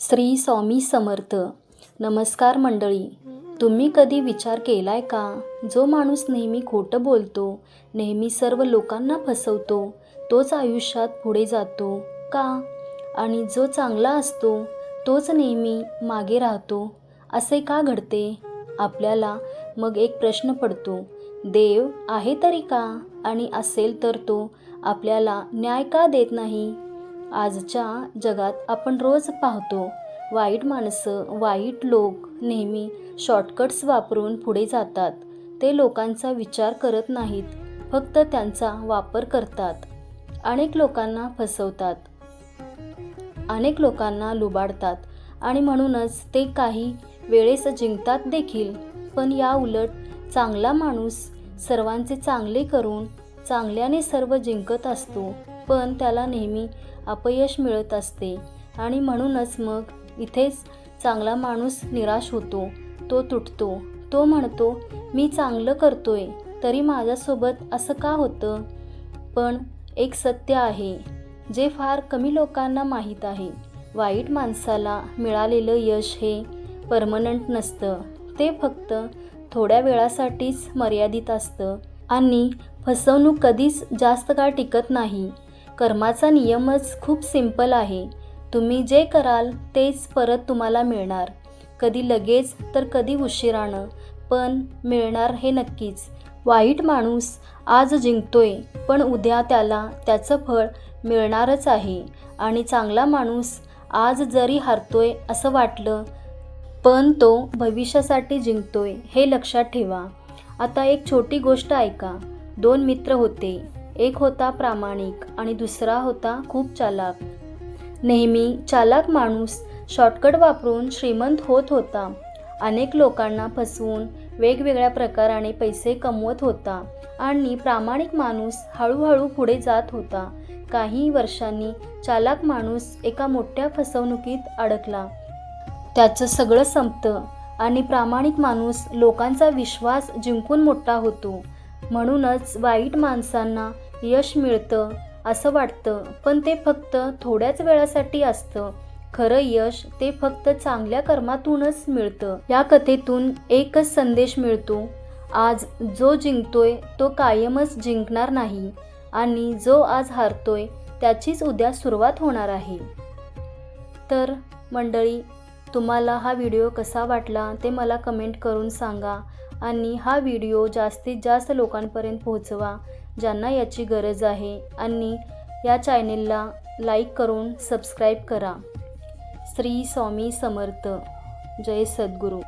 श्री स्वामी समर्थ. नमस्कार मंडळी. तुम्ही कधी विचार केलाय का, जो माणूस नेहमी खोटं बोलतो, नेहमी सर्व लोकांना फसवतो, तोच आयुष्यात पुढे जातो का? आणि जो चांगला असतो तोच नेहमी मागे राहतो, असे का घडते? आपल्याला मग एक प्रश्न पडतो, देव आहे तरी का? आणि असेल तर तो आपल्याला न्याय का देत नाही? आजच्या जगात आपण रोज पाहतो, वाईट माणसं, वाईट लोक नेहमी शॉर्टकट्स वापरून पुढे जातात. ते लोकांचा विचार करत नाहीत, फक्त त्यांचा वापर करतात. अनेक लोकांना फसवतात, अनेक लोकांना लुबाडतात आणि म्हणूनच ते काही वेळेस जिंकतात देखील. पण या उलट चांगला माणूस सर्वांचे चांगले करून चांगल्याने सर्व जिंकत असतो, पण त्याला नेहमी अपयश मिळत असते. आणि म्हणूनच मग इथेच चांगला माणूस निराश होतो, तो तुटतो. तो म्हणतो, मी चांगलं करतोय तरी माझ्यासोबत असं का होतं? पण एक सत्य आहे जे फार कमी लोकांना माहीत आहे, वाईट माणसाला मिळालेलं यश हे परमनंट नसतं. ते फक्त थोड्या वेळासाठीच मर्यादित असतं आणि फसवणूक कधीच जास्त काळ टिकत नाही. कर्माचा नियमच खूप सिंपल आहे. तुम्ही जे कराल तेच परत तुम्हाला मिळणार. कधी लगेच तर कधी उशिरानं, पण मिळणार हे नक्कीच. वाईट माणूस आज जिंकतोय, पण उद्या त्याला त्याचं फळ मिळणारच आहे. आणि चांगला माणूस आज जरी हारतोय असं वाटलं, पण तो भविष्यासाठी जिंकतोय हे लक्षात ठेवा. आता एक छोटी गोष्ट ऐका. 2 मित्र होते. एक होता प्रामाणिक आणि दुसरा होता खूप चालाक. नेहमी चालाक माणूस शॉर्टकट वापरून श्रीमंत होत होता. अनेक लोकांना फसवून वेगवेगळ्या प्रकाराने पैसे कमवत होता आणि प्रामाणिक माणूस हळूहळू पुढे जात होता. काही वर्षांनी चालाक माणूस एका मोठ्या फसवणुकीत अडकला. त्याचं सगळं संपतं आणि प्रामाणिक माणूस लोकांचा विश्वास जिंकून मोठा होतो. म्हणूनच वाईट माणसांना यश मिळतं असं वाटतं, पण ते फक्त थोड्याच वेळासाठी असतं. खरं यश ते फक्त चांगल्या कर्मातूनच मिळतं. या कथेतून एकच संदेश मिळतो, आज जो जिंकतोय तो कायमच जिंकणार नाही आणि जो आज हारतोय त्याचीच उद्या सुरुवात होणार आहे. तर मंडळी, तुम्हाला हा व्हिडिओ कसा वाटला ते मला कमेंट करून सांगा आणि हा व्हिडिओ जास्तीत जास्त लोकांपर्यंत पोहोचवा ज्यांना याची गरज आहे. आणि या चॅनेलला लाईक करून सबस्क्राईब करा. श्री स्वामी समर्थ. जय सद्गुरू.